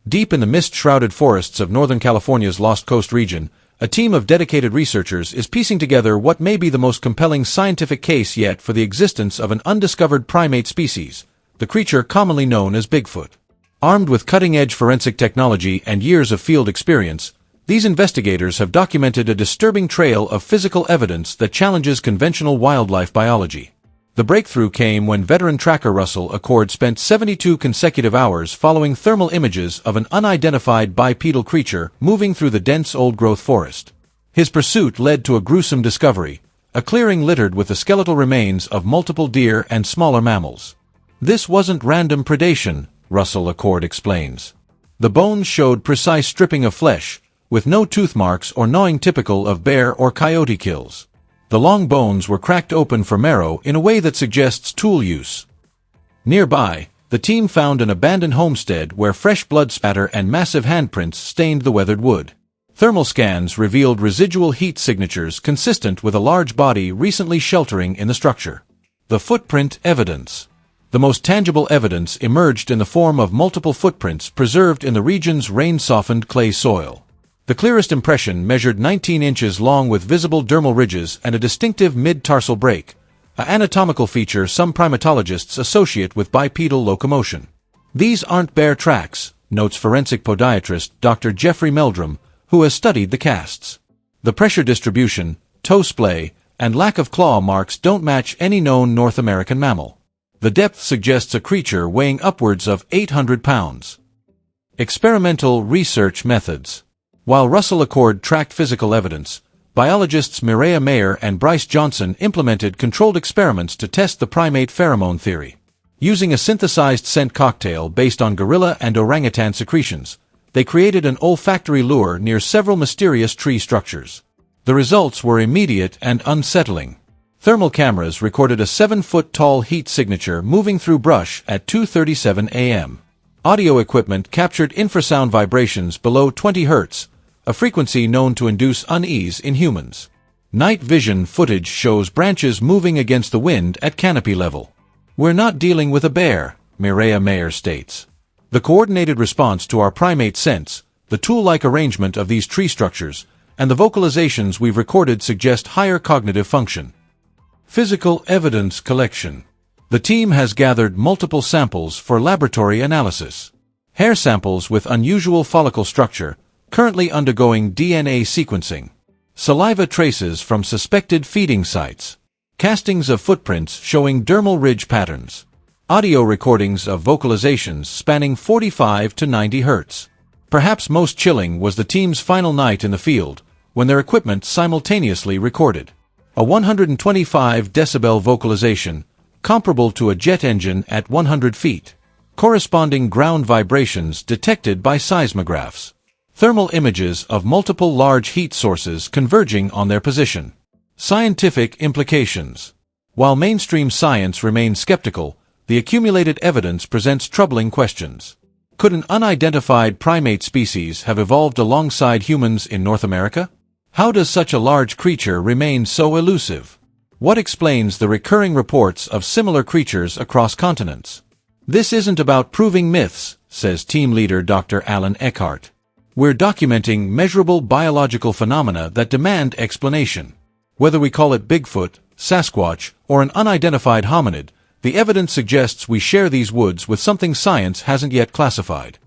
Deep in the mist-shrouded forests of Northern California's Lost Coast region, a team of dedicated researchers is piecing together what may be the most compelling scientific case yet for the existence of an undiscovered primate species, the creature commonly known as Bigfoot. Armed with cutting-edge forensic technology and years of field experience, these investigators have documented a disturbing trail of physical evidence that challenges conventional wildlife biology. The breakthrough came when veteran tracker Russell Acord spent 72 consecutive hours following thermal images of an unidentified bipedal creature moving through the dense old-growth forest. His pursuit led to a gruesome discovery, a clearing littered with the skeletal remains of multiple deer and smaller mammals. This wasn't random predation, Russell Acord explains. The bones showed precise stripping of flesh, with no tooth marks or gnawing typical of bear or coyote kills. The long bones were cracked open for marrow in a way that suggests tool use. Nearby, the team found an abandoned homestead where fresh blood spatter and massive handprints stained the weathered wood. Thermal scans revealed residual heat signatures consistent with a large body recently sheltering in the structure. The footprint evidence. The most tangible evidence emerged in the form of multiple footprints preserved in the region's rain-softened clay soil. The clearest impression measured 19 inches long with visible dermal ridges and a distinctive mid-tarsal break, an anatomical feature some primatologists associate with bipedal locomotion. These aren't bare tracks, notes forensic podiatrist Dr. Jeffrey Meldrum, who has studied the casts. The pressure distribution, toe splay, and lack of claw marks don't match any known North American mammal. The depth suggests a creature weighing upwards of 800 pounds. Experimental research methods. While Russell Acord tracked physical evidence, biologists Mireya and Bryce implemented controlled experiments to test the primate pheromone theory. Using a synthesized scent cocktail based on gorilla and orangutan secretions, they created an olfactory lure near several mysterious tree structures. The results were immediate and unsettling. Thermal cameras recorded a 7-foot-tall heat signature moving through brush at 2:37 a.m. Audio equipment captured infrasound vibrations below 20 Hz, a frequency known to induce unease in humans. Night vision footage shows branches moving against the wind at canopy level. "We're not dealing with a bear," Mireya states. "The coordinated response to our primate sense, the tool-like arrangement of these tree structures, and the vocalizations we've recorded suggest higher cognitive function." Physical evidence collection. The team has gathered multiple samples for laboratory analysis. Hair samples with unusual follicle structure, currently undergoing DNA sequencing. Saliva traces from suspected feeding sites. Castings of footprints showing dermal ridge patterns. Audio recordings of vocalizations spanning 45 to 90 Hz. Perhaps most chilling was the team's final night in the field, when their equipment simultaneously recorded a 125 decibel vocalization, comparable to a jet engine at 100 feet. Corresponding ground vibrations detected by seismographs. Thermal images of multiple large heat sources converging on their position. Scientific implications. While mainstream science remains skeptical, the accumulated evidence presents troubling questions. Could an unidentified primate species have evolved alongside humans in North America? How does such a large creature remain so elusive? What explains the recurring reports of similar creatures across continents? This isn't about proving myths, says team leader Dr. Alan Eckhart. We're documenting measurable biological phenomena that demand explanation. Whether we call it Bigfoot, Sasquatch, or an unidentified hominid, the evidence suggests we share these woods with something science hasn't yet classified.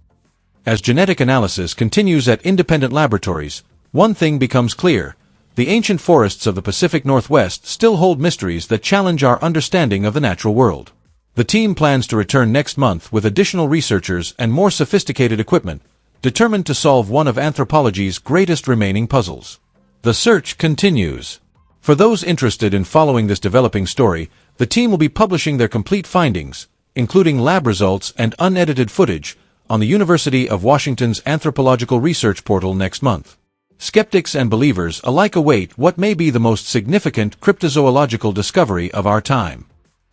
As genetic analysis continues at independent laboratories, one thing becomes clear: the ancient forests of the Pacific Northwest still hold mysteries that challenge our understanding of the natural world. The team plans to return next month with additional researchers and more sophisticated equipment, determined to solve one of anthropology's greatest remaining puzzles. The search continues. For those interested in following this developing story, the team will be publishing their complete findings, including lab results and unedited footage, on the University of Washington's Anthropological Research Portal next month. Skeptics and believers alike await what may be the most significant cryptozoological discovery of our time.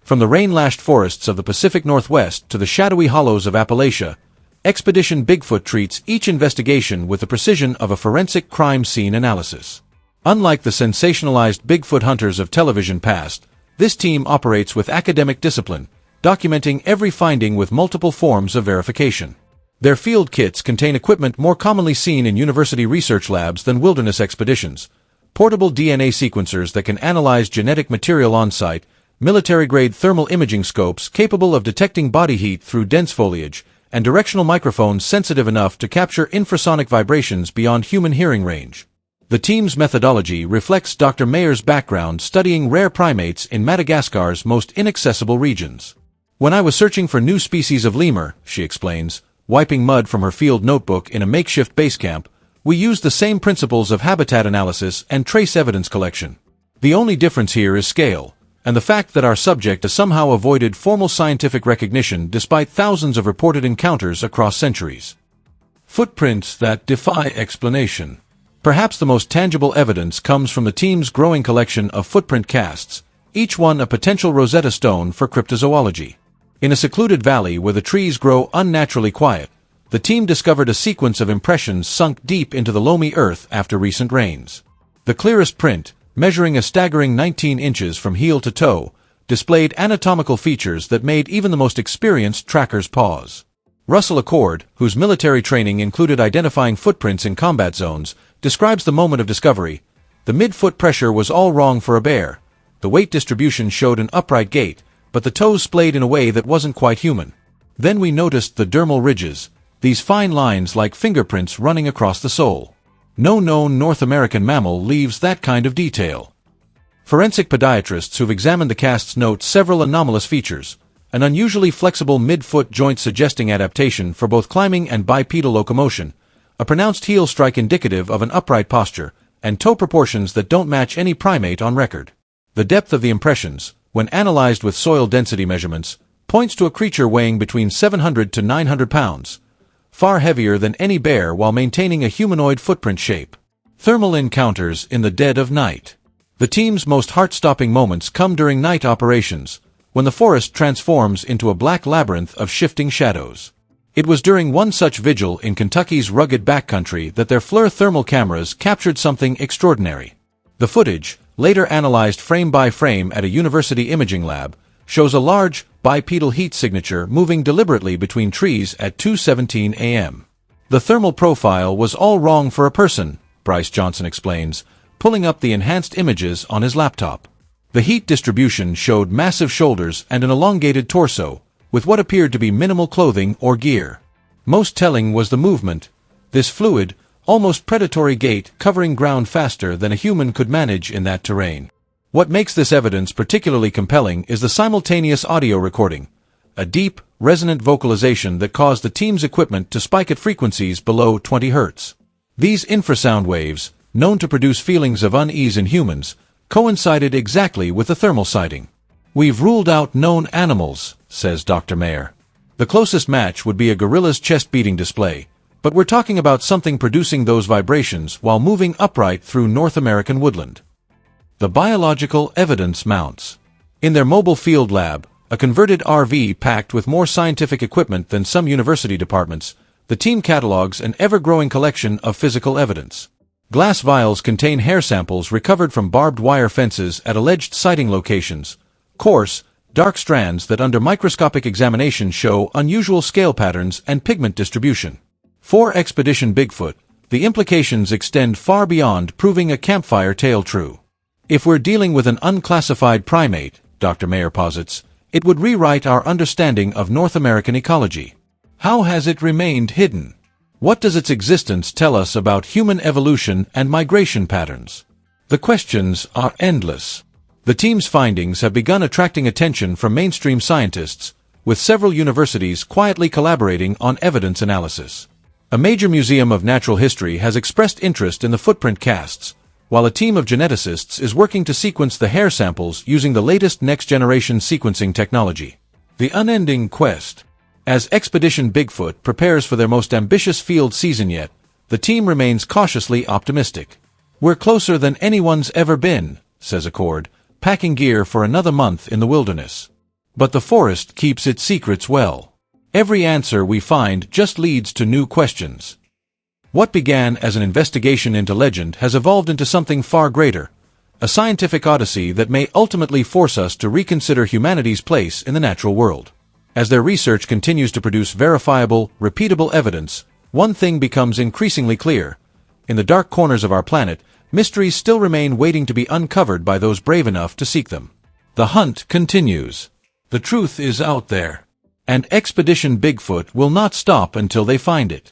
From the rain-lashed forests of the Pacific Northwest to the shadowy hollows of Appalachia, Expedition Bigfoot treats each investigation with the precision of a forensic crime scene analysis. Unlike the sensationalized Bigfoot hunters of television past, this team operates with academic discipline, documenting every finding with multiple forms of verification. Their field kits contain equipment more commonly seen in university research labs than wilderness expeditions: portable DNA sequencers that can analyze genetic material on-site, military-grade thermal imaging scopes capable of detecting body heat through dense foliage, and directional microphones sensitive enough to capture infrasonic vibrations beyond human hearing range. The team's methodology reflects Dr. Mayer's background studying rare primates in Madagascar's most inaccessible regions. "When I was searching for new species of lemur," she explains, wiping mud from her field notebook in a makeshift base camp, "we used the same principles of habitat analysis and trace evidence collection. The only difference here is scale, and the fact that our subject has somehow avoided formal scientific recognition despite thousands of reported encounters across centuries. Footprints that defy explanation." Perhaps the most tangible evidence comes from the team's growing collection of footprint casts, each one a potential Rosetta Stone for cryptozoology. In a secluded valley where the trees grow unnaturally quiet, the team discovered a sequence of impressions sunk deep into the loamy earth after recent rains. The clearest print, measuring a staggering 19 inches from heel to toe, displayed anatomical features that made even the most experienced trackers pause. Russell Acord, whose military training included identifying footprints in combat zones, describes the moment of discovery. "The mid-foot pressure was all wrong for a bear. The weight distribution showed an upright gait, but the toes splayed in a way that wasn't quite human. Then we noticed the dermal ridges, these fine lines like fingerprints running across the sole. No known North American mammal leaves that kind of detail." Forensic podiatrists who've examined the casts note several anomalous features: an unusually flexible mid-foot joint suggesting adaptation for both climbing and bipedal locomotion, a pronounced heel strike indicative of an upright posture, and toe proportions that don't match any primate on record. The depth of the impressions, when analyzed with soil density measurements, points to a creature weighing between 700 to 900 pounds, far heavier than any bear while maintaining a humanoid footprint shape. Thermal encounters in the dead of night. The team's most heart-stopping moments come during night operations, when the forest transforms into a black labyrinth of shifting shadows. It was during one such vigil in Kentucky's rugged backcountry that their FLIR thermal cameras captured something extraordinary. The footage, later analyzed frame by frame at a university imaging lab, shows a large, bipedal heat signature moving deliberately between trees at 2:17 a.m. "The thermal profile was all wrong for a person," Bryce Johnson explains, pulling up the enhanced images on his laptop. The heat distribution showed massive shoulders and an elongated torso, with what appeared to be minimal clothing or gear. Most telling was the movement, this fluid, almost predatory gait covering ground faster than a human could manage in that terrain. What makes this evidence particularly compelling is the simultaneous audio recording, a deep, resonant vocalization that caused the team's equipment to spike at frequencies below 20 Hz. These infrasound waves, known to produce feelings of unease in humans, coincided exactly with the thermal sighting. "We've ruled out known animals," says Dr. Mayer. "The closest match would be a gorilla's chest-beating display, but we're talking about something producing those vibrations while moving upright through North American woodland." The biological evidence mounts. In their mobile field lab, a converted RV packed with more scientific equipment than some university departments, the team catalogs an ever-growing collection of physical evidence. Glass vials contain hair samples recovered from barbed wire fences at alleged sighting locations, coarse, dark strands that under microscopic examination show unusual scale patterns and pigment distribution. For Expedition Bigfoot, the implications extend far beyond proving a campfire tale true. "If we're dealing with an unclassified primate," Dr. Mayer posits, "it would rewrite our understanding of North American ecology. How has it remained hidden? What does its existence tell us about human evolution and migration patterns?" The questions are endless. The team's findings have begun attracting attention from mainstream scientists, with several universities quietly collaborating on evidence analysis. A major museum of natural history has expressed interest in the footprint casts, while a team of geneticists is working to sequence the hair samples using the latest next-generation sequencing technology. The unending quest. As Expedition Bigfoot prepares for their most ambitious field season yet, the team remains cautiously optimistic. "We're closer than anyone's ever been," says Acord, packing gear for another month in the wilderness. But the forest keeps its secrets well. Every answer we find just leads to new questions. What began as an investigation into legend has evolved into something far greater, a scientific odyssey that may ultimately force us to reconsider humanity's place in the natural world. As their research continues to produce verifiable, repeatable evidence, one thing becomes increasingly clear. In the dark corners of our planet, mysteries still remain waiting to be uncovered by those brave enough to seek them. The hunt continues. The truth is out there. And Expedition Bigfoot will not stop until they find it.